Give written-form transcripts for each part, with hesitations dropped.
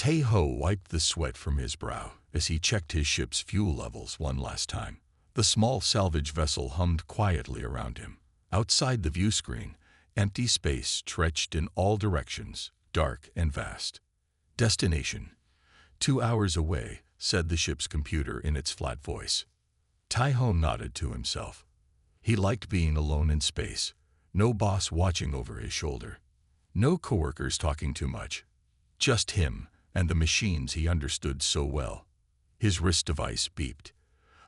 Tae-ho wiped the sweat from his brow as he checked his ship's fuel levels one last time. The small salvage vessel hummed quietly around him. Outside the view screen, empty space stretched in all directions, dark and vast. Destination: 2 hours away, said the ship's computer in its flat voice. Tae-ho nodded to himself. He liked being alone in space. No boss watching over his shoulder. No coworkers talking too much. Just him and the machines he understood so well. His wrist device beeped.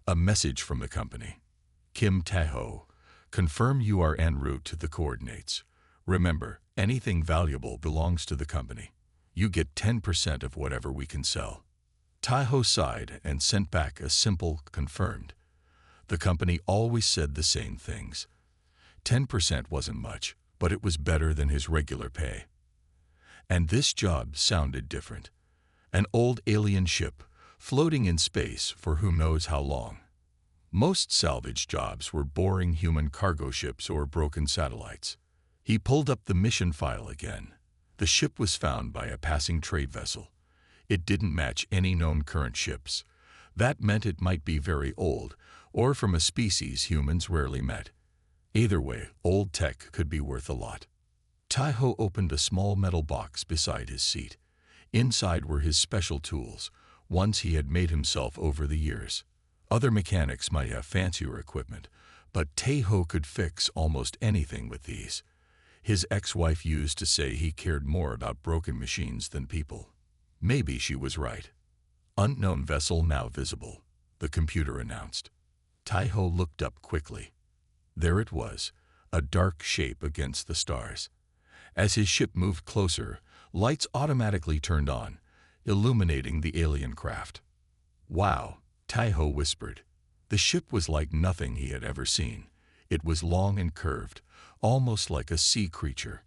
A message from the company. Kim Tae-ho, confirm you are en route to the coordinates. Remember, anything valuable belongs to the company. You get 10% of whatever we can sell. Tae-ho sighed and sent back a simple confirmed. The company always said the same things. 10% wasn't much, but it was better than his regular pay. And this job sounded different. An old alien ship, floating in space for who knows how long. Most salvage jobs were boring human cargo ships or broken satellites. He pulled up the mission file again. The ship was found by a passing trade vessel. It didn't match any known current ships. That meant it might be very old, or from a species humans rarely met. Either way, old tech could be worth a lot. Tae-ho opened a small metal box beside his seat. Inside were his special tools, ones he had made himself over the years. Other mechanics might have fancier equipment, but Tae-ho could fix almost anything with these. His ex-wife used to say he cared more about broken machines than people. Maybe she was right. Unknown vessel now visible, the computer announced. Tae-ho looked up quickly. There it was, a dark shape against the stars. As his ship moved closer, lights automatically turned on, illuminating the alien craft. Wow, Tae-ho whispered. The ship was like nothing he had ever seen. It was long and curved, almost like a sea creature.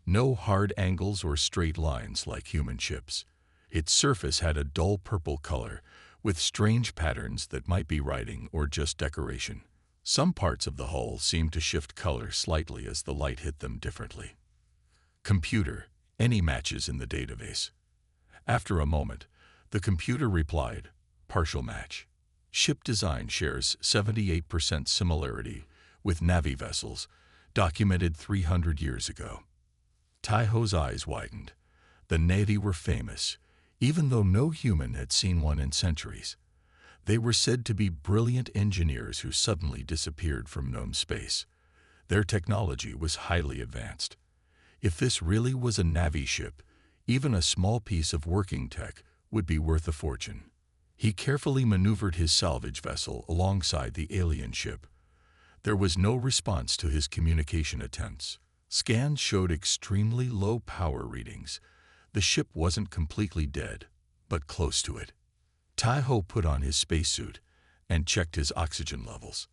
No hard angles or straight lines like human ships. Its surface had a dull purple color, with strange patterns that might be writing or just decoration. Some parts of the hull seemed to shift color slightly as the light hit them differently. Computer, any matches in the database? After a moment, the computer replied, partial match. Ship design shares 78% similarity with Navy vessels, documented 300 years ago. Tae-ho's eyes widened. The Navy were famous, even though no human had seen one in centuries. They were said to be brilliant engineers who suddenly disappeared from known space. Their technology was highly advanced. If this really was a Navy ship, even a small piece of working tech would be worth a fortune. He carefully maneuvered his salvage vessel alongside the alien ship. There was no response to his communication attempts. Scans showed extremely low power readings. The ship wasn't completely dead, but close to it. Tae-ho put on his spacesuit and checked his oxygen levels.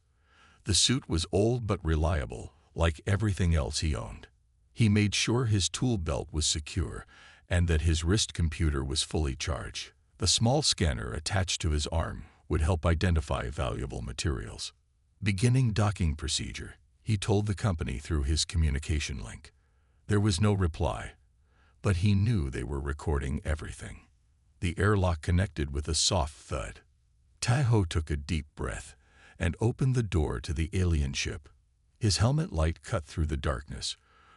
The suit was old but reliable, like everything else he owned. He made sure his tool belt was secure and that his wrist computer was fully charged. The small scanner attached to his arm would help identify valuable materials. Beginning docking procedure, he told the company through his communication link. There was no reply, but he knew they were recording everything. The airlock connected with a soft thud. Tae-ho took a deep breath and opened the door to the alien ship. His helmet light cut through the darkness,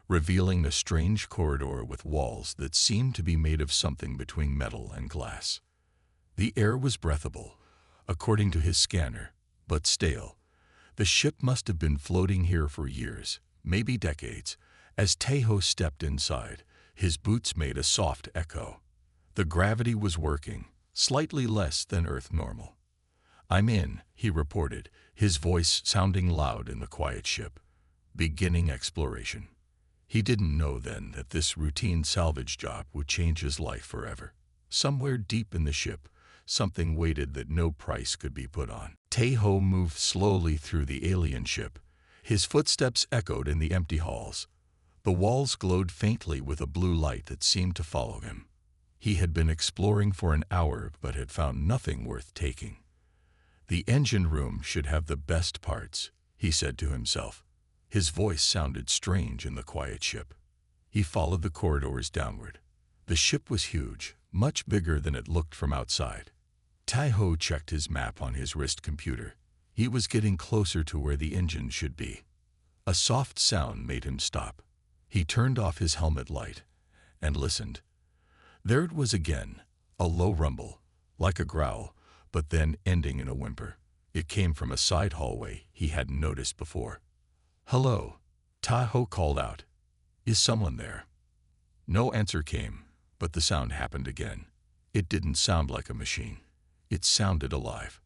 revealing a strange corridor with walls that seemed to be made of something between metal and glass. The air was breathable, according to his scanner, but stale. The ship must have been floating here for years, maybe decades. As Tae-ho stepped inside, his boots made a soft echo. The gravity was working, slightly less than Earth normal. "I'm in," he reported, his voice sounding loud in the quiet ship. Beginning exploration. He didn't know then that this routine salvage job would change his life forever. Somewhere deep in the ship, something waited that no price could be put on. Tae-ho moved slowly through the alien ship. His footsteps echoed in the empty halls. The walls glowed faintly with a blue light that seemed to follow him. He had been exploring for an hour but had found nothing worth taking. The engine room should have the best parts, he said to himself. His voice sounded strange in the quiet ship. He followed the corridors downward. The ship was huge, much bigger than it looked from outside. Tai-Ho checked his map on his wrist computer. He was getting closer to where the engine should be. A soft sound made him stop. He turned off his helmet light and listened. There it was again, a low rumble, like a growl, but then ending in a whimper. It came from a side hallway he hadn't noticed before. "Hello," Tai-Ho called out. "Is someone there?" No answer came, but the sound happened again. It didn't sound like a machine. It sounded alive.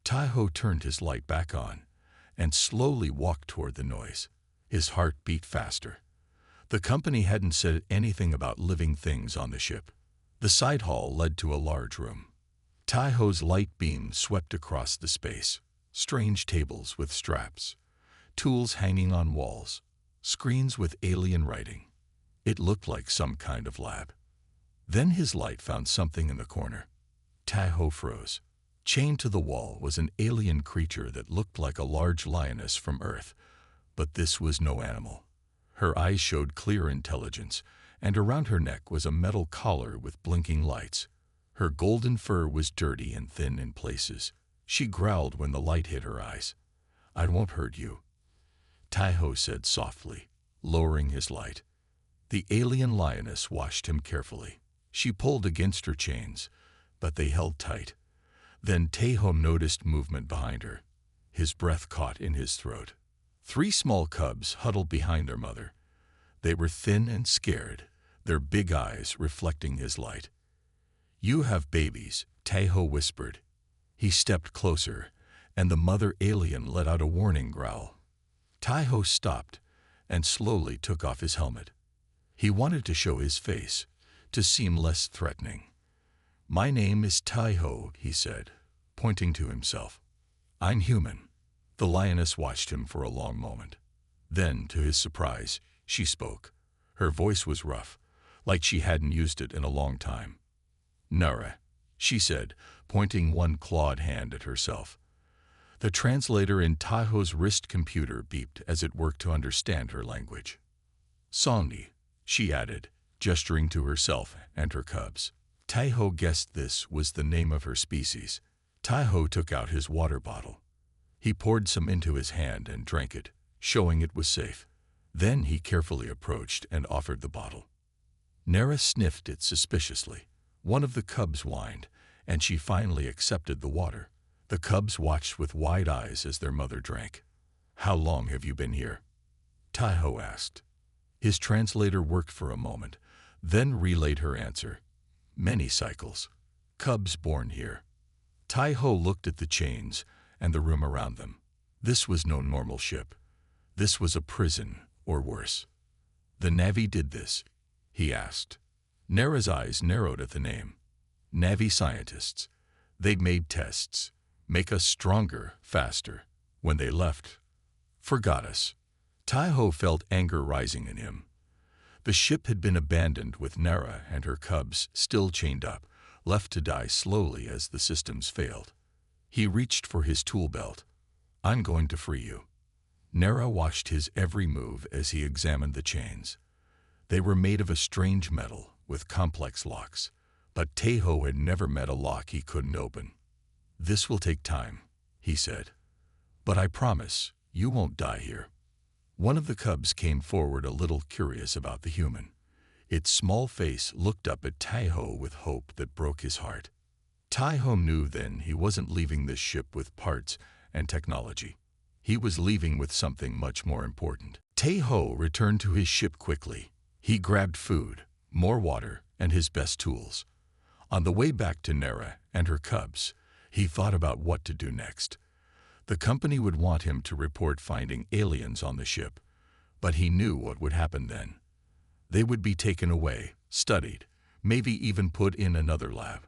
Tai-Ho turned his light back on and slowly walked toward the noise. His heart beat faster. The company hadn't said anything about living things on the ship. The side hall led to a large room. Tai-Ho's light beam swept across the space. Strange tables with straps, tools hanging on walls, screens with alien writing. It looked like some kind of lab. Then his light found something in the corner. Tai-Ho froze. Chained to the wall was an alien creature that looked like a large lioness from Earth, but this was no animal. Her eyes showed clear intelligence, and around her neck was a metal collar with blinking lights. Her golden fur was dirty and thin in places. She growled when the light hit her eyes. "I won't hurt you," Tai-Ho said softly, lowering his light. The alien lioness watched him carefully. She pulled against her chains, but they held tight. Then Tai-Ho noticed movement behind her. His breath caught in his throat. 3 small cubs huddled behind their mother. They were thin and scared, their big eyes reflecting his light. "You have babies," Tai-Ho whispered. He stepped closer, and the mother alien let out a warning growl. Tai-Ho stopped and slowly took off his helmet. He wanted to show his face, to seem less threatening. "My name is Tai-Ho," he said, pointing to himself. "I'm human." The lioness watched him for a long moment. Then, to his surprise, she spoke. Her voice was rough, like she hadn't used it in a long time. "Nara," she said, pointing one clawed hand at herself. The translator in Tai-Ho's wrist computer beeped as it worked to understand her language. "Songni," she added, gesturing to herself and her cubs. Tai-Ho guessed this was the name of her species. Tai-Ho took out his water bottle. He poured some into his hand and drank it, showing it was safe. Then he carefully approached and offered the bottle. Nara sniffed it suspiciously. One of the cubs whined, and she finally accepted the water. The cubs watched with wide eyes as their mother drank. "How long have you been here?" Tai-Ho asked. His translator worked for a moment, then relayed her answer. "Many cycles. Cubs born here." Tai-Ho looked at the chains and the room around them. This was no normal ship. This was a prison, or worse. "The Navy did this?" he asked. Nara's eyes narrowed at the name. "Navy scientists. They'd made tests. Make us stronger, faster. When they left, forgot us." Tai-Ho felt anger rising in him. The ship had been abandoned with Nara and her cubs still chained up, left to die slowly as the systems failed. He reached for his tool belt. "I'm going to free you." Nara watched his every move as he examined the chains. They were made of a strange metal with complex locks, but Tai-Ho had never met a lock he couldn't open. "This will take time," he said. "But I promise you won't die here." One of the cubs came forward a little curious about the human. Its small face looked up at Tai-Ho with hope that broke his heart. Tai-Ho knew then he wasn't leaving this ship with parts and technology. He was leaving with something much more important. Tai-Ho returned to his ship quickly. He grabbed food, more water, and his best tools. On the way back to Nara and her cubs, he thought about what to do next. The company would want him to report finding aliens on the ship, but he knew what would happen then. They would be taken away, studied, maybe even put in another lab.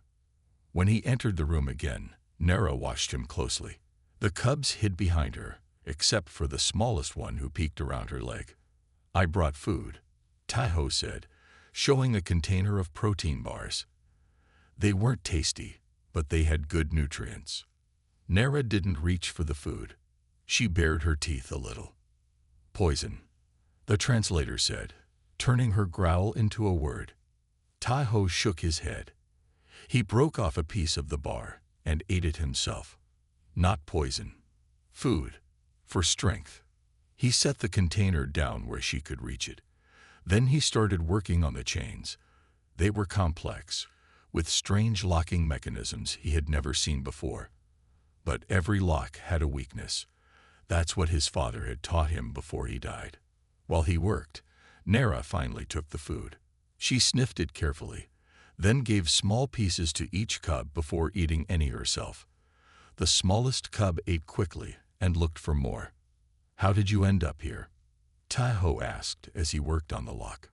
When he entered the room again, Nara watched him closely. The cubs hid behind her, except for the smallest one who peeked around her leg. "I brought food," Tai-Ho said, showing a container of protein bars. They weren't tasty, but they had good nutrients. Nara didn't reach for the food. She bared her teeth a little. "Poison," the translator said, turning her growl into a word. Tai-Ho shook his head. He broke off a piece of the bar and ate it himself. Not poison. Food. For strength. He set the container down where she could reach it. Then he started working on the chains. They were complex, with strange locking mechanisms he had never seen before. But every lock had a weakness. That's what his father had taught him before he died. While he worked, Nera finally took the food. She sniffed it carefully, then gave small pieces to each cub before eating any herself. The smallest cub ate quickly and looked for more. "How did you end up here?" Taiho asked as he worked on the lock.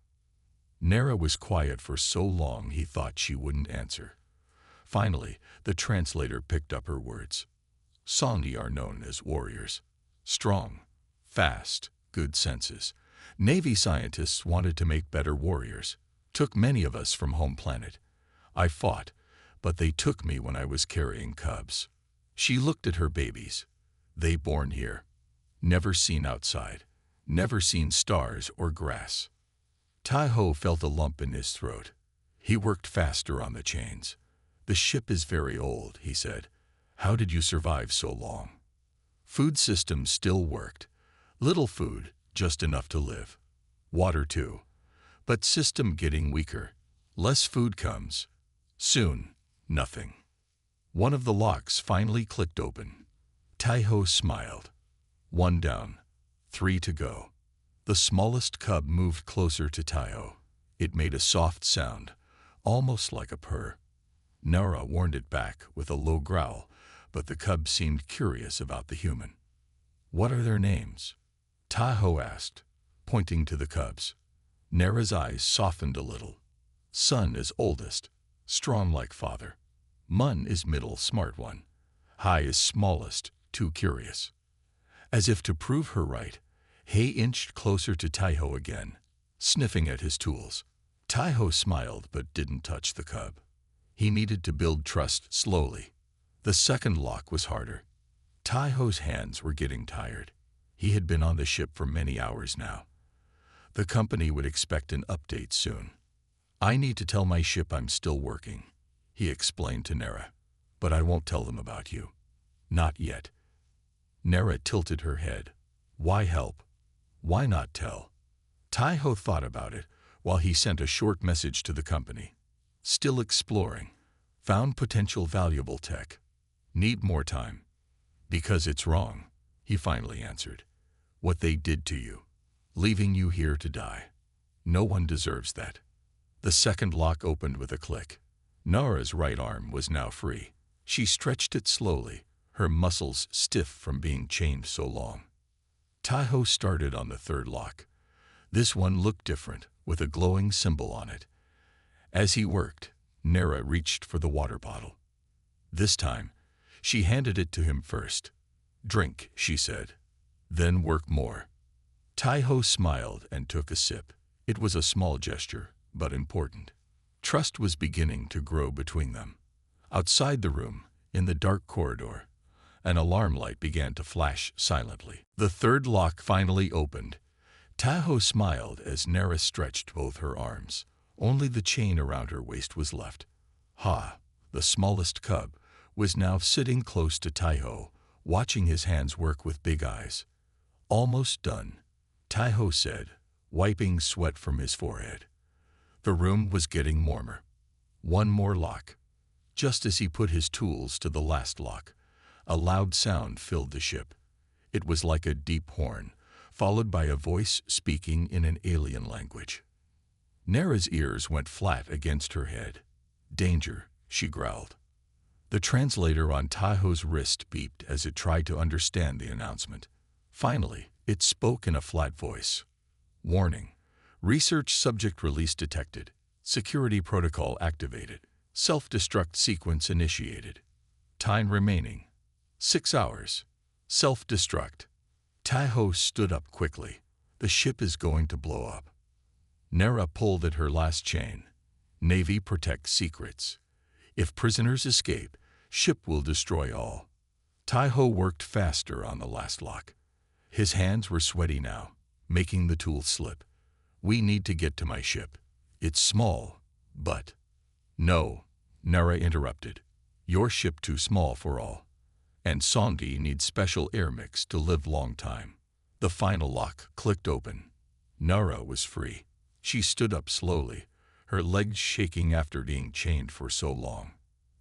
Nera was quiet for so long he thought she wouldn't answer. Finally, the translator picked up her words. Songdi are known as warriors. Strong, fast, good senses. Navy scientists wanted to make better warriors. Took many of us from home planet. I fought, but they took me when I was carrying cubs. She looked at her babies. They born here. Never seen outside. Never seen stars or grass. Taiho felt a lump in his throat. He worked faster on the chains. "The ship is very old," he said. "How did you survive so long?" Food system still worked. Little food, just enough to live. Water too. But system getting weaker. Less food comes. Soon, nothing. One of the locks finally clicked open. Taiho smiled. 1 down. 3 to go. The smallest cub moved closer to Taiho. It made a soft sound, almost like a purr. Nara warned it back with a low growl, but the cub seemed curious about the human. "What are their names?" Taiho asked, pointing to the cubs. Nara's eyes softened a little. Sun is oldest, strong like father. Mun is middle, smart one. Hai is smallest, too curious. As if to prove her right, Hei inched closer to Taiho again, sniffing at his tools. Taiho smiled but didn't touch the cub. He needed to build trust slowly. The second lock was harder. Taiho's hands were getting tired. He had been on the ship for many hours now. The company would expect an update soon. "I need to tell my ship I'm still working," he explained to Nera. "But I won't tell them about you. Not yet." Nera tilted her head. Why help? Why not tell? Taiho thought about it while he sent a short message to the company. "Still exploring. Found potential valuable tech. Need more time." "Because it's wrong," he finally answered. "What they did to you. Leaving you here to die. No one deserves that." The second lock opened with a click. Nara's right arm was now free. She stretched it slowly, her muscles stiff from being chained so long. Taiho started on the third lock. This one looked different, with a glowing symbol on it. As he worked, Nera reached for the water bottle. This time, she handed it to him first. "Drink," she said. "Then work more." Taiho smiled and took a sip. It was a small gesture, but important. Trust was beginning to grow between them. Outside the room, in the dark corridor, an alarm light began to flash silently. The third lock finally opened. Taiho smiled as Nera stretched both her arms. Only the chain around her waist was left. Ha, the smallest cub, was now sitting close to Taiho, watching his hands work with big eyes. "Almost done," Taiho said, wiping sweat from his forehead. The room was getting warmer. One more lock. Just as he put his tools to the last lock, a loud sound filled the ship. It was like a deep horn, followed by a voice speaking in an alien language. Nera's ears went flat against her head. "Danger," she growled. The translator on Taiho's wrist beeped as it tried to understand the announcement. Finally, it spoke in a flat voice. "Warning. Research subject release detected. Security protocol activated. Self-destruct sequence initiated. Time remaining 6 hours. Self-destruct." Taiho stood up quickly. "The ship is going to blow up." Nera pulled at her last chain. "Navy protects secrets. If prisoners escape, ship will destroy all." Taiho worked faster on the last lock. His hands were sweaty now, making the tool slip. "We need to get to my ship. It's small, but..." "No, Nara interrupted. Your ship too small for all. And Sondi needs special air mix to live long time. The final lock clicked open. Nara was free. She stood up slowly, her legs shaking after being chained for so long.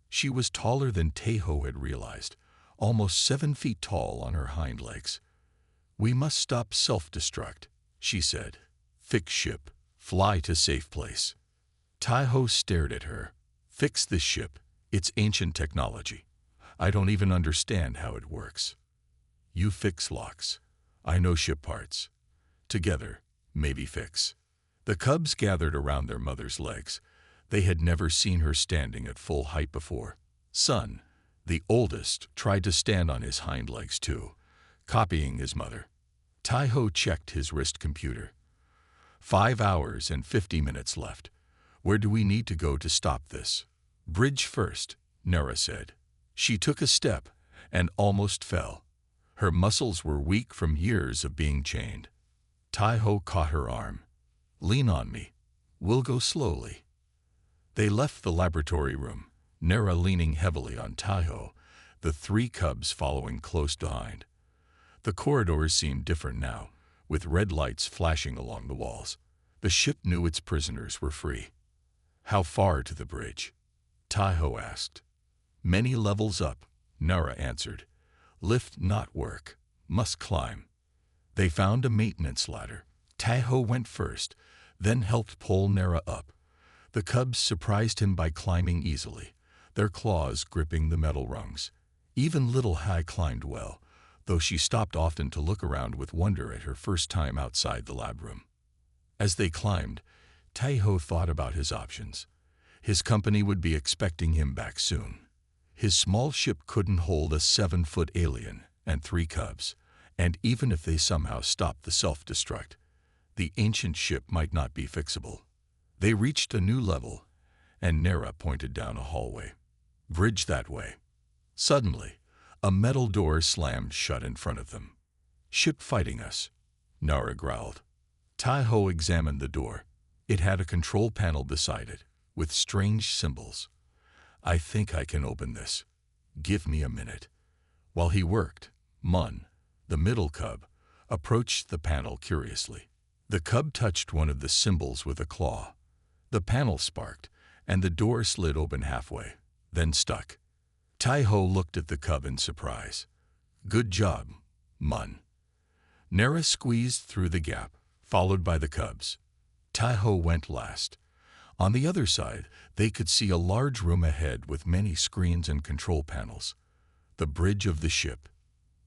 She was taller than Tahoe had realized, almost 7 feet tall on her hind legs. We must stop self-destruct, she said. Fix ship. Fly to safe place. Tahoe stared at her. Fix this ship. It's ancient technology. I don't even understand how it works. You fix locks. I know ship parts. Together, maybe fix. The cubs gathered around their mother's legs. They had never seen her standing at full height before. Son, the oldest, tried to stand on his hind legs too, copying his mother. Tahoe checked his wrist computer. 5 hours and 50 minutes left. Where do we need to go to stop this? Bridge first, Nara said. She took a step and almost fell. Her muscles were weak from years of being chained. Tahoe caught her arm. Lean on me. We'll go slowly. They left the laboratory room, Nara leaning heavily on Tahoe, the 3 cubs following close behind. The corridors seemed different now, with red lights flashing along the walls. The ship knew its prisoners were free. How far to the bridge? Tahoe asked. Many levels up, Nara answered. Lift not work. Must climb. They found a maintenance ladder. Tahoe went first, then helped pull Nara up. The cubs surprised him by climbing easily, their claws gripping the metal rungs. Even little Hai climbed well, though she stopped often to look around with wonder at her first time outside the lab room. As they climbed, Tahoe thought about his options. His company would be expecting him back soon. His small ship couldn't hold a 7-foot alien and 3 cubs, and even if they somehow stopped the self-destruct, the ancient ship might not be fixable. They reached a new level, and Nara pointed down a hallway. Bridge that way. Suddenly, a metal door slammed shut in front of them. Ship fighting us, Nara growled. Tahoe examined the door. It had a control panel beside it, with strange symbols. I think I can open this. Give me a minute. While he worked, Mun, the middle cub, approached the panel curiously. The cub touched one of the symbols with a claw. The panel sparked, and the door slid open halfway, then stuck. Tahoe looked at the cub in surprise. Good job, Mun. Nara squeezed through the gap, followed by the cubs. Tahoe went last. On the other side, they could see a large room ahead with many screens and control panels. The bridge of the ship.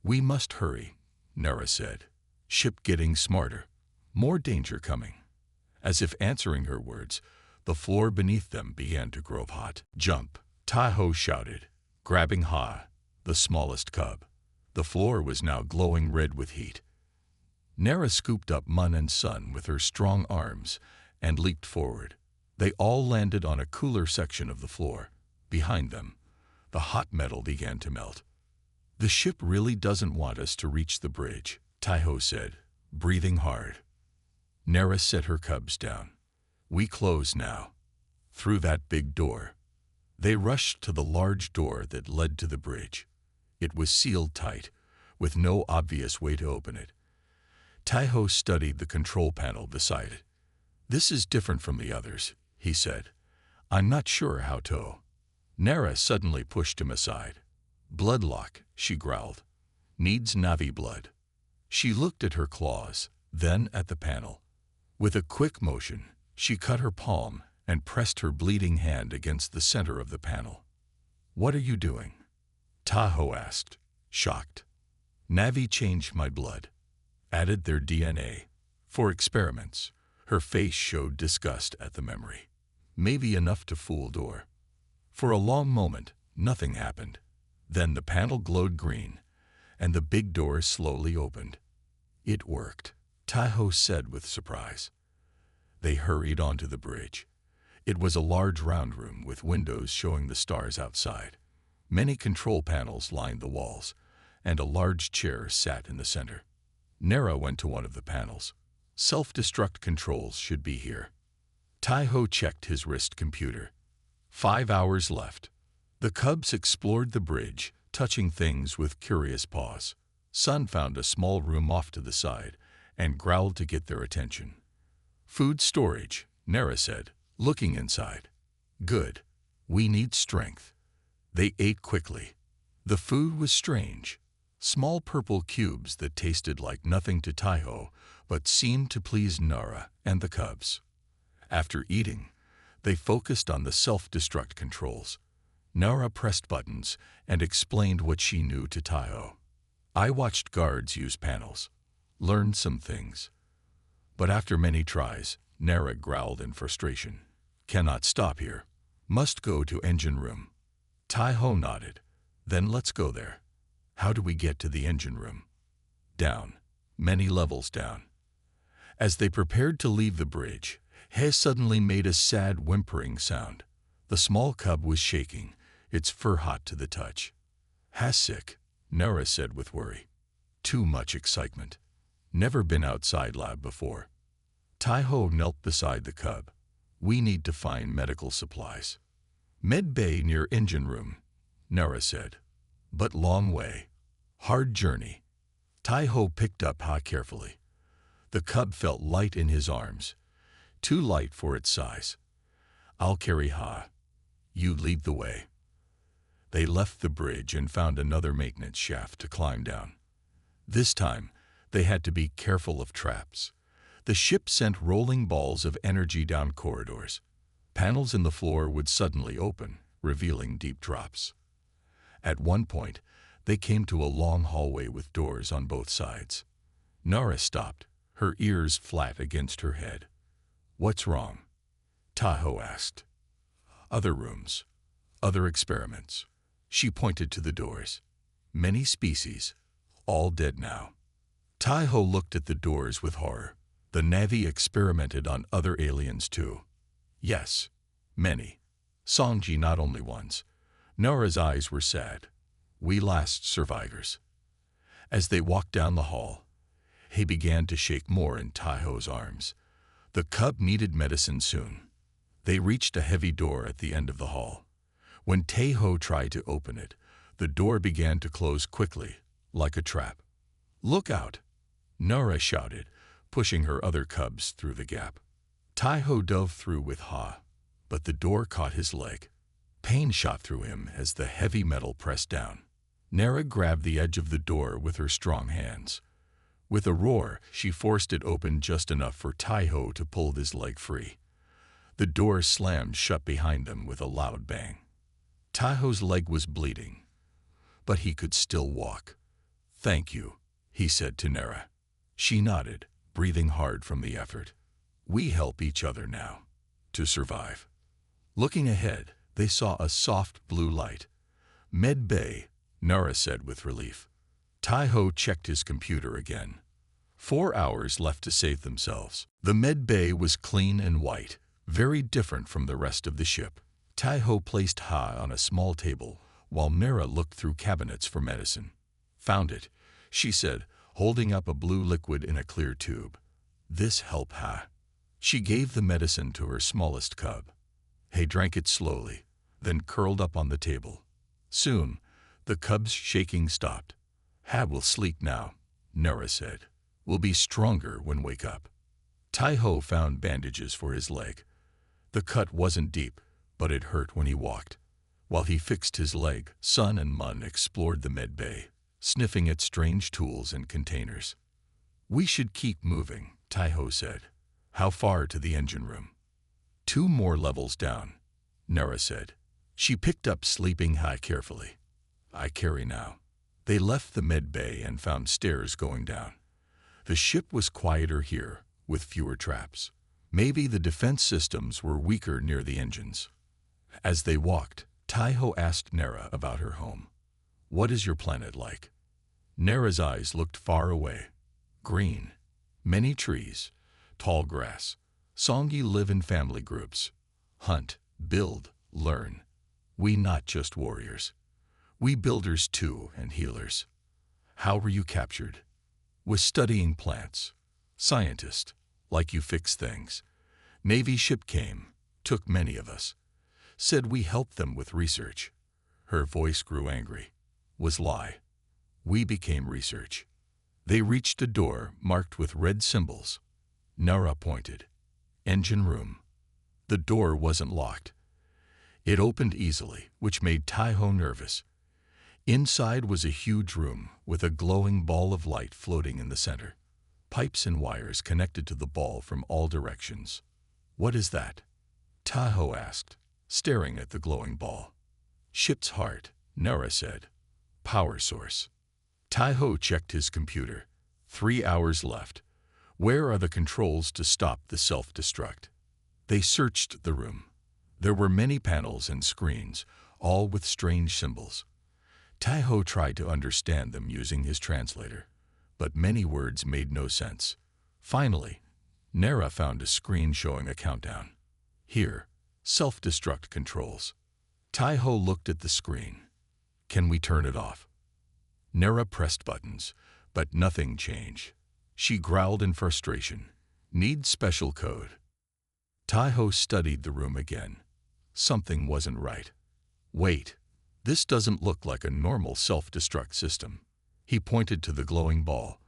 We must hurry, Nara said. Ship getting smarter. More danger coming. As if answering her words, the floor beneath them began to grow hot. Jump, Tahoe shouted, grabbing Ha, the smallest cub. The floor was now glowing red with heat. Nara scooped up Mun and Sun with her strong arms and leaped forward. They all landed on a cooler section of the floor. Behind them, the hot metal began to melt. The ship really doesn't want us to reach the bridge, Tahoe said, breathing hard. Nara set her cubs down. We close now. Through that big door. They rushed to the large door that led to the bridge. It was sealed tight, with no obvious way to open it. Tahoe studied the control panel beside it. This is different from the others, he said. I'm not sure how to. Nara suddenly pushed him aside. Bloodlock, she growled. Needs Navi blood. She looked at her claws, then at the panel. With a quick motion, she cut her palm and pressed her bleeding hand against the center of the panel. What are you doing? Tahoe asked, shocked. Navi changed my blood. Added their DNA. For experiments. Her face showed disgust at the memory. Maybe enough to fool Door. For a long moment, nothing happened. Then the panel glowed green, and the big door slowly opened. It worked, Tahoe said with surprise. They hurried onto the bridge. It was a large round room with windows showing the stars outside. Many control panels lined the walls, and a large chair sat in the center. Nara went to one of the panels. Self-destruct controls should be here. Tahoe checked his wrist computer. 5 hours left. The cubs explored the bridge, touching things with curious paws. Sun found a small room off to the side and growled to get their attention. Food storage, Nera said, looking inside. Good. We need strength. They ate quickly. The food was strange. Small purple cubes that tasted like nothing to Taiho, but seemed to please Nara and the cubs. After eating, they focused on the self-destruct controls. Nara pressed buttons and explained what she knew to Taiho. I watched guards use panels, learned some things. But after many tries, Nara growled in frustration. Cannot stop here. Must go to engine room. Taiho nodded. Then let's go there. How do we get to the engine room? Down. Many levels down. As they prepared to leave the bridge, He suddenly made a sad whimpering sound. The small cub was shaking, its fur hot to the touch. Has sick, Nara said with worry. Too much excitement. Never been outside lab before. Taiho knelt beside the cub. We need to find medical supplies. Med bay near engine room, Nara said. But long way. Hard journey. Taiho picked up Ha carefully. The cub felt light in his arms. Too light for its size. I'll carry Ha. You lead the way. They left the bridge and found another maintenance shaft to climb down. This time, they had to be careful of traps. The ship sent rolling balls of energy down corridors. Panels in the floor would suddenly open, revealing deep drops. At one point, they came to a long hallway with doors on both sides. Nara stopped, her ears flat against her head. What's wrong? Taiho asked. Other rooms. Other experiments. She pointed to the doors. Many species, all dead now. Taiho looked at the doors with horror. The Navy experimented on other aliens too. Yes, many. Songji not only ones. Nara's eyes were sad. We last survivors. As they walked down the hall, he began to shake more in Taiho's arms. The cub needed medicine soon. They reached a heavy door at the end of the hall. When Taiho tried to open it, the door began to close quickly, like a trap. Look out! Nara shouted, pushing her other cubs through the gap. Taiho dove through with Ha, but the door caught his leg. Pain shot through him as the heavy metal pressed down. Nara grabbed the edge of the door with her strong hands. With a roar, she forced it open just enough for Taiho to pull his leg free. The door slammed shut behind them with a loud bang. Taiho's leg was bleeding, but he could still walk. Thank you, he said to Nara. She nodded, breathing hard from the effort. We help each other now, to survive. Looking ahead, they saw a soft blue light. Med bay, Nara said with relief. Taiho checked his computer again. 4 hours left to save themselves. The med bay was clean and white, very different from the rest of the ship. Taiho placed Ha on a small table, while Nara looked through cabinets for medicine. Found it, she said, holding up a blue liquid in a clear tube. This helped Ha. She gave the medicine to her smallest cub. He drank it slowly, then curled up on the table. Soon, the cub's shaking stopped. Ha will sleep now, Nara said. We'll be stronger when wake up. Taiho found bandages for his leg. The cut wasn't deep, but it hurt when he walked. While he fixed his leg, Sun and Mun explored the med bay, sniffing at strange tools and containers. We should keep moving, Taiho said. How far to the engine room? 2 more levels down, Nara said. She picked up sleeping Ha carefully. I carry now. They left the med bay and found stairs going down. The ship was quieter here, with fewer traps. Maybe the defense systems were weaker near the engines. As they walked, Taiho asked Nara about her home. What is your planet like? Nara's eyes looked far away. Green. Many trees. Tall grass. Songi live in family groups. Hunt, build, learn. We not just warriors. We builders too and healers. How were you captured? Was studying plants. Scientist, like you fix things. Navy ship came, took many of us. said we helped them with research. Her voice grew angry. Was lie. We became research. They reached a door marked with red symbols. Nara pointed. Engine room. The door wasn't locked. It opened easily, which made Taiho nervous. Inside was a huge room with a glowing ball of light floating in the center. Pipes and wires connected to the ball from all directions. What is that? Taiho asked, staring at the glowing ball. Ship's heart, Nara said. Power source. Taiho checked his computer. 3 hours left. Where are the controls to stop the self-destruct? They searched the room. There were many panels and screens, all with strange symbols. Taiho tried to understand them using his translator, but many words made no sense. Finally, Nara found a screen showing a countdown. Here, self-destruct controls. Taiho looked at the screen. Can we turn it off? Nara pressed buttons, but nothing changed. She growled in frustration. Need special code. Taiho studied the room again. Something wasn't right. Wait, this doesn't look like a normal self-destruct system. He pointed to the glowing ball.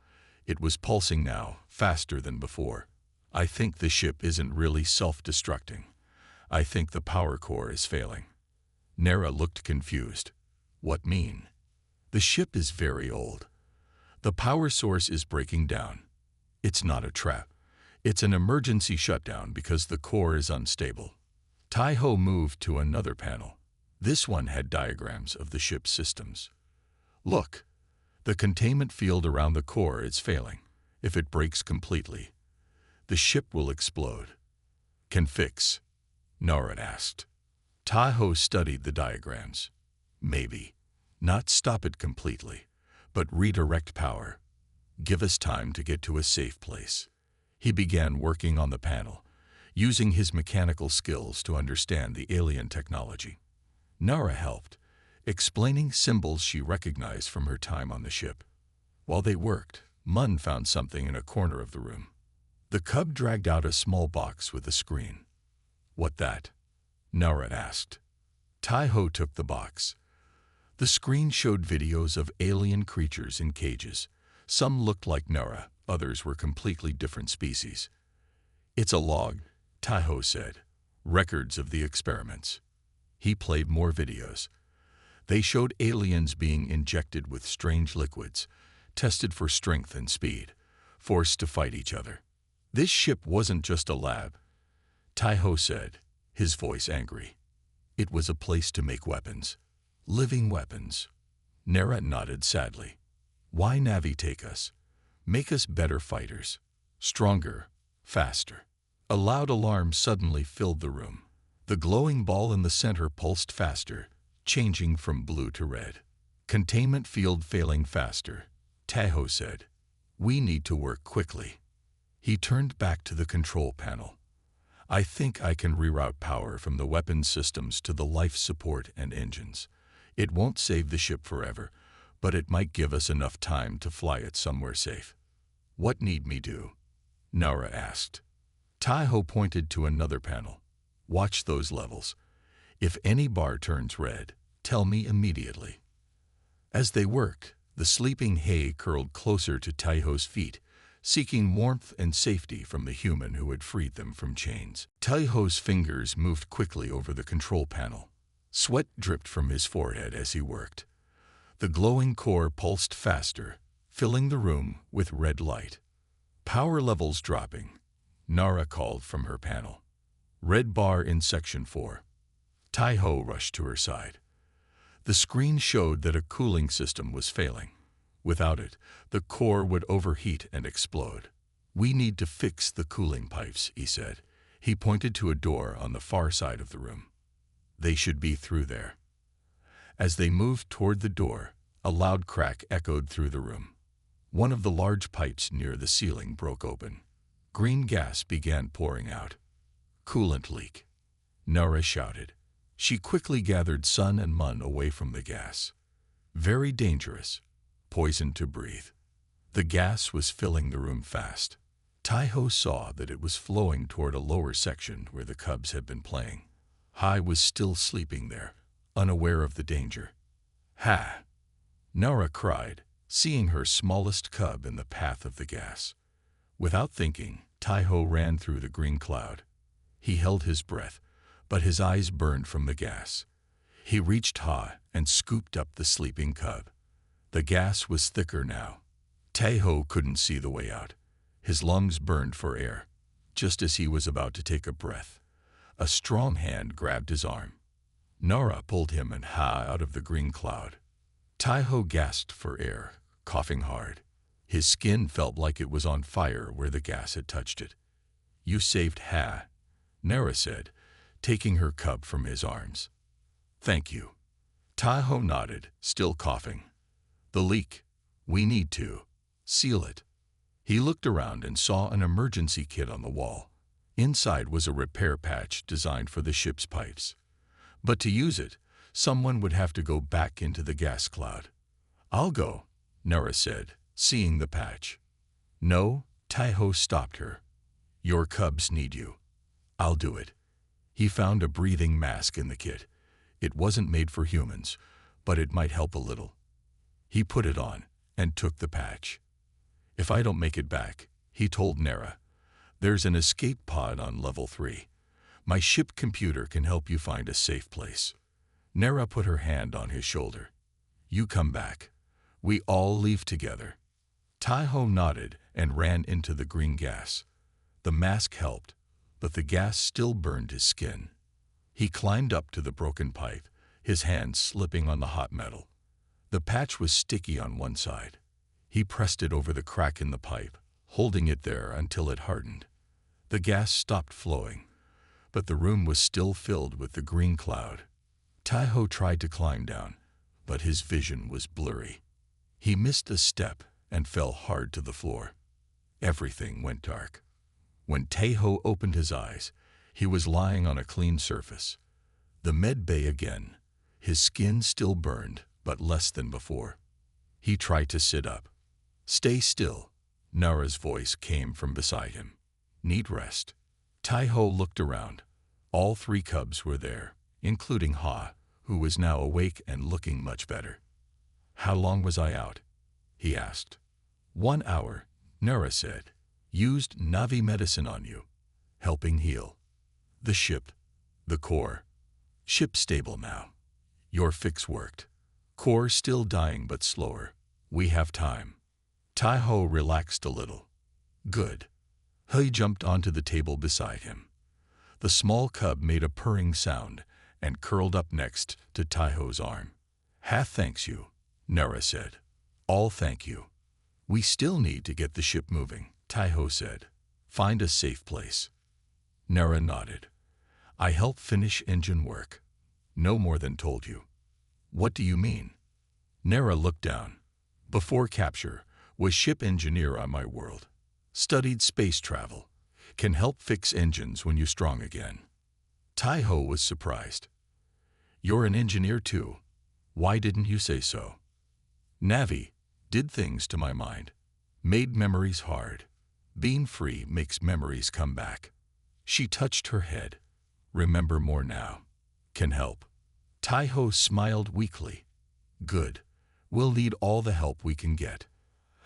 It was pulsing now, faster than before. I think the ship isn't really self-destructing. I think the power core is failing. Nara looked confused. What mean? The ship is very old. The power source is breaking down. It's not a trap. It's an emergency shutdown because the core is unstable. Taiho moved to another panel. This one had diagrams of the ship's systems. Look, the containment field around the core is failing. If it breaks completely, the ship will explode. Can fix? Nara asked. Taiho studied the diagrams. Maybe. Not stop it completely, but redirect power. Give us time to get to a safe place. He began working on the panel, using his mechanical skills to understand the alien technology. Nara helped, explaining symbols she recognized from her time on the ship. While they worked, Mun found something in a corner of the room. The cub dragged out a small box with a screen. What that? Nara asked. Taiho took the box. The screen showed videos of alien creatures in cages. Some looked like Nara, others were completely different species. It's a log, Taiho said. Records of the experiments. He played more videos. They showed aliens being injected with strange liquids, tested for strength and speed, forced to fight each other. This ship wasn't just a lab, Taiho said, his voice angry. It was a place to make weapons. Living weapons. Nara nodded sadly. Why Navi take us? Make us better fighters. Stronger. Faster. A loud alarm suddenly filled the room. The glowing ball in the center pulsed faster, changing from blue to red. Containment field failing faster, Taiho said. We need to work quickly. He turned back to the control panel. I think I can reroute power from the weapons systems to the life support and engines. It won't save the ship forever, but it might give us enough time to fly it somewhere safe. What need me do? Nara asked. Taiho pointed to another panel. Watch those levels. If any bar turns red, tell me immediately. As they worked, the sleeping Hay curled closer to Taiho's feet, seeking warmth and safety from the human who had freed them from chains. Taiho's fingers moved quickly over the control panel. Sweat dripped from his forehead as he worked. The glowing core pulsed faster, filling the room with red light. Power levels dropping, Nara called from her panel. Red bar in Section 4. Taiho rushed to her side. The screen showed that a cooling system was failing. Without it, the core would overheat and explode. We need to fix the cooling pipes, he said. He pointed to a door on the far side of the room. They should be through there. As they moved toward the door, a loud crack echoed through the room. One of the large pipes near the ceiling broke open. Green gas began pouring out. Coolant leak, Nara shouted. She quickly gathered Sun and Mun away from the gas. Very dangerous. Poison to breathe. The gas was filling the room fast. Taiho saw that it was flowing toward a lower section where the cubs had been playing. Hai was still sleeping there, unaware of the danger. Ha! Nara cried, seeing her smallest cub in the path of the gas. Without thinking, Tai-Ho ran through the green cloud. He held his breath, but his eyes burned from the gas. He reached Ha and scooped up the sleeping cub. The gas was thicker now. Tai-Ho couldn't see the way out. His lungs burned for air. Just as he was about to take a breath, a strong hand grabbed his arm. Nara pulled him and Ha out of the green cloud. Tai-Ho gasped for air, coughing hard. His skin felt like it was on fire where the gas had touched it. "You saved Ha," Nara said, taking her cub from his arms. "Thank you." Tai-Ho nodded, still coughing. "The leak. We need to seal it." He looked around and saw an emergency kit on the wall. Inside was a repair patch designed for the ship's pipes. But to use it, someone would have to go back into the gas cloud. "I'll go," Nara said, seeing the patch. "No," Tai-Ho stopped her. "Your cubs need you. I'll do it." He found a breathing mask in the kit. It wasn't made for humans, but it might help a little. He put it on and took the patch. "If I don't make it back," he told Nara, "there's an escape pod on level 3. My ship computer can help you find a safe place." Nara put her hand on his shoulder. "You come back. We all leave together." Tai-Ho nodded and ran into the green gas. The mask helped, but the gas still burned his skin. He climbed up to the broken pipe, his hands slipping on the hot metal. The patch was sticky on one side. He pressed it over the crack in the pipe, holding it there until it hardened. The gas stopped flowing, but the room was still filled with the green cloud. Tai-Ho tried to climb down, but his vision was blurry. He missed a step and fell hard to the floor. Everything went dark. When Tai-Ho opened his eyes, he was lying on a clean surface. The med bay again. His skin still burned, but less than before. He tried to sit up. "Stay still," Nara's voice came from beside him. "Need rest." Tai-Ho looked around. All 3 cubs were there, including Ha, who was now awake and looking much better. "How long was I out?" he asked. 1 hour, Nara said. "Used Navi medicine on you, helping heal. The ship, the core. Ship stable now. Your fix worked. Core still dying but slower. We have time." Tai-Ho relaxed a little. "Good." He jumped onto the table beside him. The small cub made a purring sound and curled up next to Tai-Ho's arm. "Ha thanks you," Nara said. "All thank you." "We still need to get the ship moving," Tai-Ho said. "Find a safe place." Nara nodded. "I help finish engine work. No more than told you." "What do you mean?" Nara looked down. "Before capture, was ship engineer on my world. Studied space travel. Can help fix engines when you're strong again." Tai-Ho was surprised. "You're an engineer too. Why didn't you say so?" "Navi did things to my mind. Made memories hard. Being free makes memories come back." She touched her head. "Remember more now. Can help." Tai-Ho smiled weakly. "Good. We'll need all the help we can get."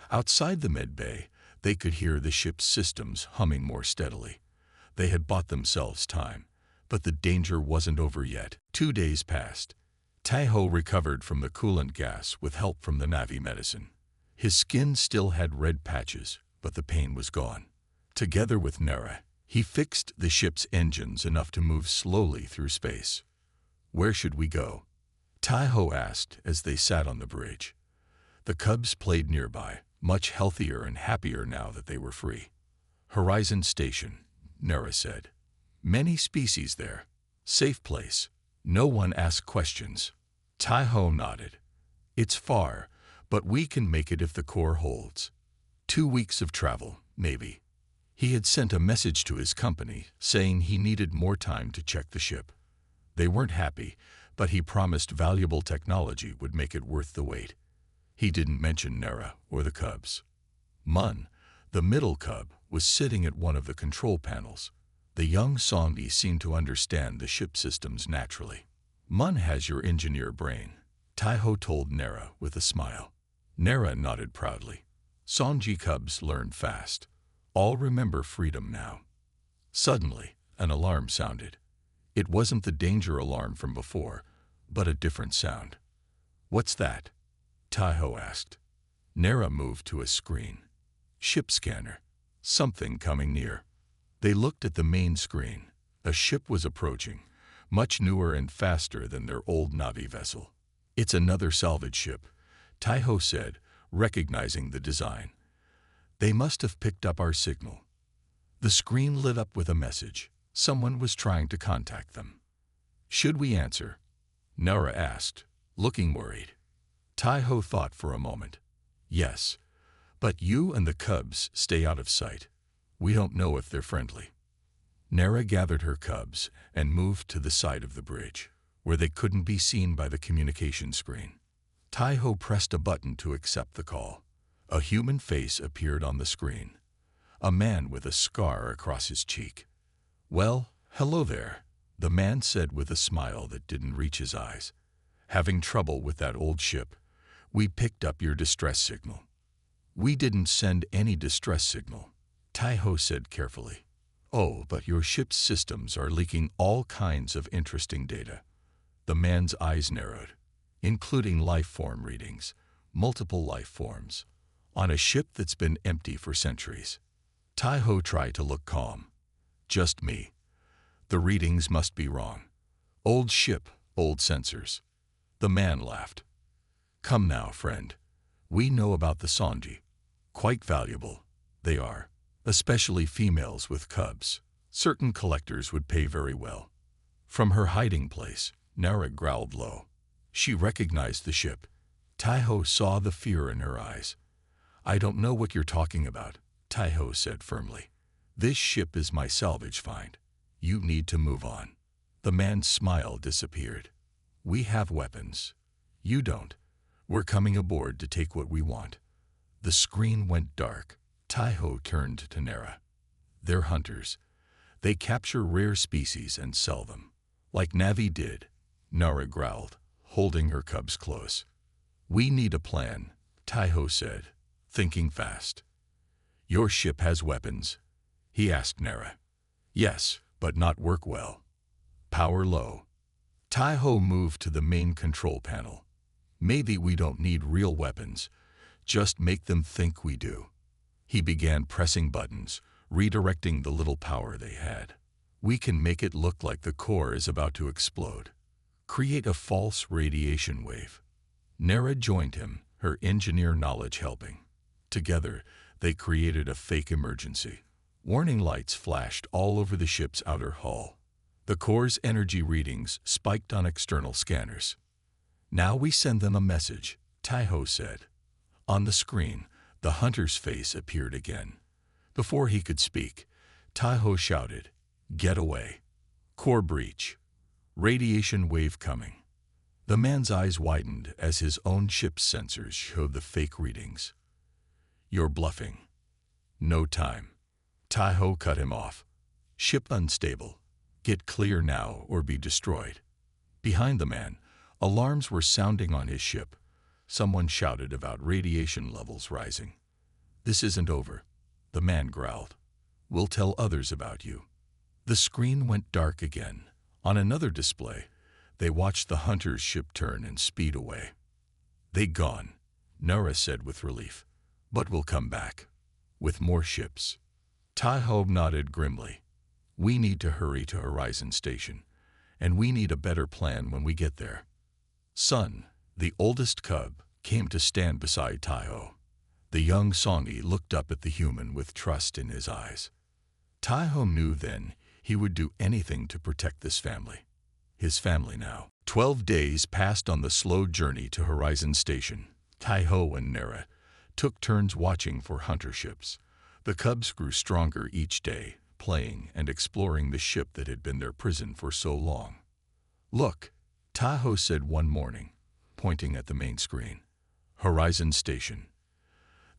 Outside the med bay, they could hear the ship's systems humming more steadily. They had bought themselves time, but the danger wasn't over yet. 2 days passed. Tai-Ho recovered from the coolant gas with help from the Navi medicine. His skin still had red patches, but the pain was gone. Together with Nara, he fixed the ship's engines enough to move slowly through space. "Where should we go?" Tai-Ho asked as they sat on the bridge. The cubs played nearby, much healthier and happier now that they were free. "Horizon Station," Nara said. "Many species there. Safe place. No one asks questions." Tai-Ho nodded. "It's far, but we can make it if the core holds. 2 weeks of travel, maybe." He had sent a message to his company saying he needed more time to check the ship. They weren't happy, but he promised valuable technology would make it worth the wait. He didn't mention Nara or the cubs. Mun, the middle cub, was sitting at one of the control panels. The young Songi seemed to understand the ship systems naturally. Mun has your engineer brain, Taiho told Nera with a smile. Nera nodded proudly. Songi cubs learn fast. All remember freedom now. Suddenly, an alarm sounded. It wasn't the danger alarm from before, but a different sound. What's that? Taiho asked. Nera moved to a screen. Ship scanner. Something coming near. They looked at the main screen. A ship was approaching, much newer and faster than their old Navi vessel. It's another salvage ship, Taiho said, recognizing the design. They must have picked up our signal. The screen lit up with a message. Someone was trying to contact them. Should we answer? Nera asked, looking worried. Taiho thought for a moment. Yes, but you and the cubs stay out of sight. We don't know if they're friendly. Nera gathered her cubs and moved to the side of the bridge, where they couldn't be seen by the communication screen. Taiho pressed a button to accept the call. A human face appeared on the screen. A man with a scar across his cheek. Well, hello there, the man said with a smile that didn't reach his eyes. Having trouble with that old ship. We picked up your distress signal. We didn't send any distress signal, Taiho said carefully. Oh, but your ship's systems are leaking all kinds of interesting data. The man's eyes narrowed, including life form readings, multiple life forms, on a ship that's been empty for centuries. Taiho tried to look calm. Just me. The readings must be wrong. Old ship, old sensors. The man laughed. Come now, friend. We know about the Songi. Quite valuable, they are. Especially females with cubs. Certain collectors would pay very well. From her hiding place, Nera growled low. She recognized the ship. Taiho saw the fear in her eyes. I don't know what you're talking about, Taiho said firmly. This ship is my salvage find. You need to move on. The man's smile disappeared. We have weapons. You don't. We're coming aboard to take what we want. The screen went dark. Taiho turned to Nera. They're hunters. They capture rare species and sell them. Like Navi did, Nera growled, holding her cubs close. We need a plan, Taiho said, thinking fast. Your ship has weapons? He asked Nera. Yes, but not work well. Power low. Taiho moved to the main control panel. Maybe we don't need real weapons. Just make them think we do. He began pressing buttons, redirecting the little power they had. We can make it look like the core is about to explode. Create a false radiation wave. Nera joined him, her engineer knowledge helping. Together, they created a fake emergency. Warning lights flashed all over the ship's outer hull. The core's energy readings spiked on external scanners. Now we send them a message, Taiho said. On the screen, the hunter's face appeared again. Before he could speak, Taiho shouted, Get away. Core breach. Radiation wave coming. The man's eyes widened as his own ship's sensors showed the fake readings. You're bluffing. No time. Taiho cut him off. Ship unstable. Get clear now or be destroyed. Behind the man, alarms were sounding on his ship. Someone shouted about radiation levels rising. This isn't over, the man growled. We'll tell others about you. The screen went dark again. On another display, they watched the hunter's ship turn and speed away. They gone, Nera said with relief. But we'll come back. With more ships. Taiho nodded grimly. We need to hurry to Horizon Station, and we need a better plan when we get there. Sun, the oldest cub, came to stand beside Taiho. The young Songi looked up at the human with trust in his eyes. Taiho knew then he would do anything to protect this family. His family now. 12 days passed on the slow journey to Horizon Station. Taiho and Nera took turns watching for hunter ships. The cubs grew stronger each day, playing and exploring the ship that had been their prison for so long. Look, Taiho said one morning, pointing at the main screen. Horizon Station.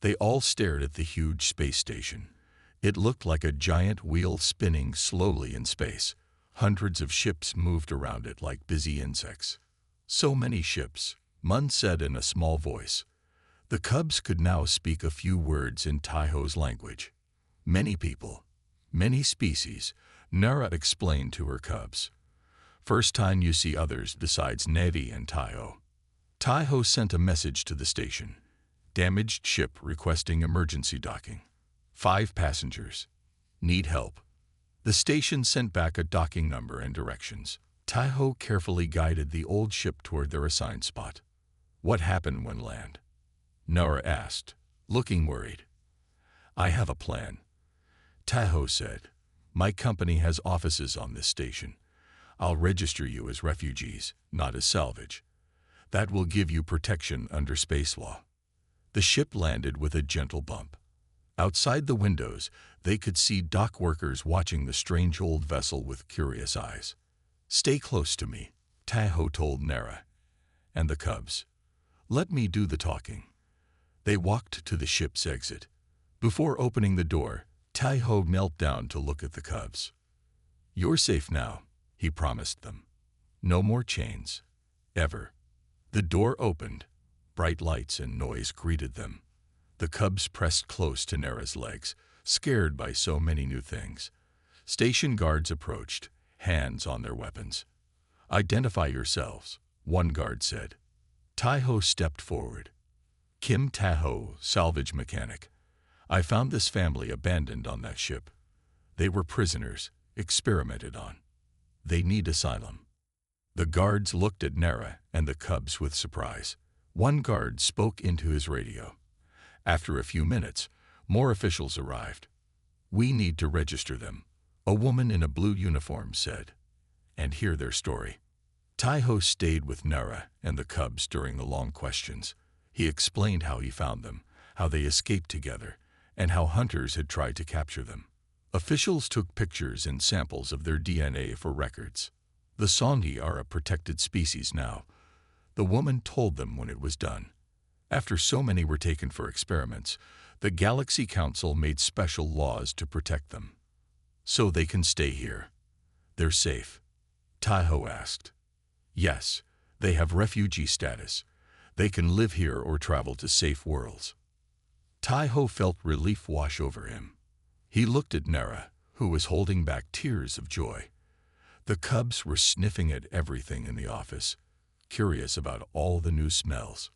They all stared at the huge space station. It looked like a giant wheel spinning slowly in space. Hundreds of ships moved around it like busy insects. So many ships, Mun said in a small voice. The cubs could now speak a few words in Taiho's language. Many people, many species, Nara explained to her cubs. First time you see others besides Nevi and Taiho. Taiho sent a message to the station. Damaged ship requesting emergency docking. 5 passengers. Need help. The station sent back a docking number and directions. Taiho carefully guided the old ship toward their assigned spot. What happened when land? Nara asked, looking worried. I have a plan. Taiho said, my company has offices on this station. I'll register you as refugees, not as salvage. That will give you protection under space law. The ship landed with a gentle bump. Outside the windows, they could see dock workers watching the strange old vessel with curious eyes. Stay close to me, Taiho told Nara and the cubs. Let me do the talking. They walked to the ship's exit. Before opening the door, Taiho knelt down to look at the cubs. You're safe now, he promised them. No more chains. Ever. The door opened. Bright lights and noise greeted them. The cubs pressed close to Nara's legs, scared by so many new things. Station guards approached, hands on their weapons. Identify yourselves, one guard said. Taiho stepped forward. Kim Taho, salvage mechanic. I found this family abandoned on that ship. They were prisoners, experimented on. They need asylum. The guards looked at Nara and the cubs with surprise. One guard spoke into his radio. After a few minutes, more officials arrived. We need to register them, a woman in a blue uniform said, and hear their story. Taiho stayed with Nara and the cubs during the long questions. He explained how he found them, how they escaped together, and how hunters had tried to capture them. Officials took pictures and samples of their DNA for records. The Songi are a protected species now. The woman told them when it was done. After so many were taken for experiments, the Galaxy Council made special laws to protect them. So they can stay here. They're safe. Taiho asked. Yes, they have refugee status. They can live here or travel to safe worlds. Taiho felt relief wash over him. He looked at Nara, who was holding back tears of joy. The cubs were sniffing at everything in the office, curious about all the new smells.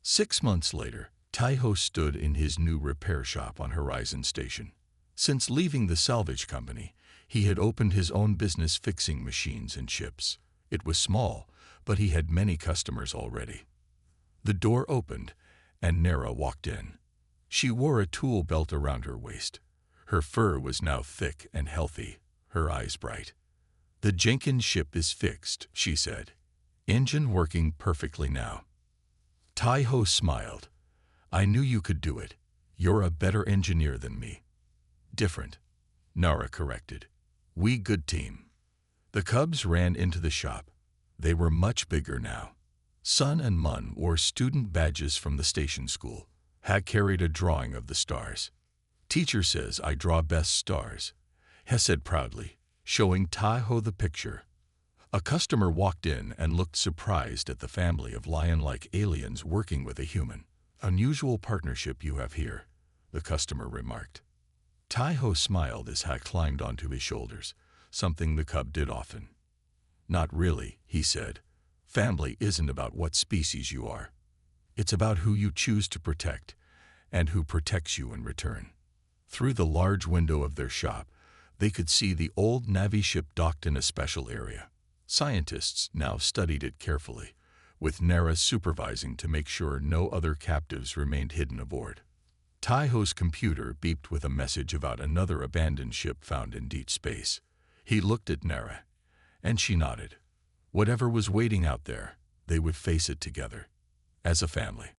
6 months later, Taiho stood in his new repair shop on Horizon Station. Since leaving the salvage company, he had opened his own business fixing machines and ships. It was small, but he had many customers already. The door opened, and Nara walked in. She wore a tool belt around her waist. Her fur was now thick and healthy, her eyes bright. The Jenkins ship is fixed, she said. Engine working perfectly now. Taiho smiled. I knew you could do it. You're a better engineer than me. Different, Nara corrected. We good team. The cubs ran into the shop. They were much bigger now. Sun and Mun wore student badges from the station school. Had carried a drawing of the stars. Teacher says I draw best stars, He said proudly, showing Taiho the picture. A customer walked in and looked surprised at the family of lion-like aliens working with a human. Unusual partnership you have here, the customer remarked. Taiho smiled as He climbed onto his shoulders, something the cub did often. Not really, he said. Family isn't about what species you are. It's about who you choose to protect, and who protects you in return. Through the large window of their shop, they could see the old Navi ship docked in a special area. Scientists now studied it carefully, with Nara supervising to make sure no other captives remained hidden aboard. Taiho's computer beeped with a message about another abandoned ship found in deep space. He looked at Nara, and she nodded. Whatever was waiting out there, they would face it together, as a family.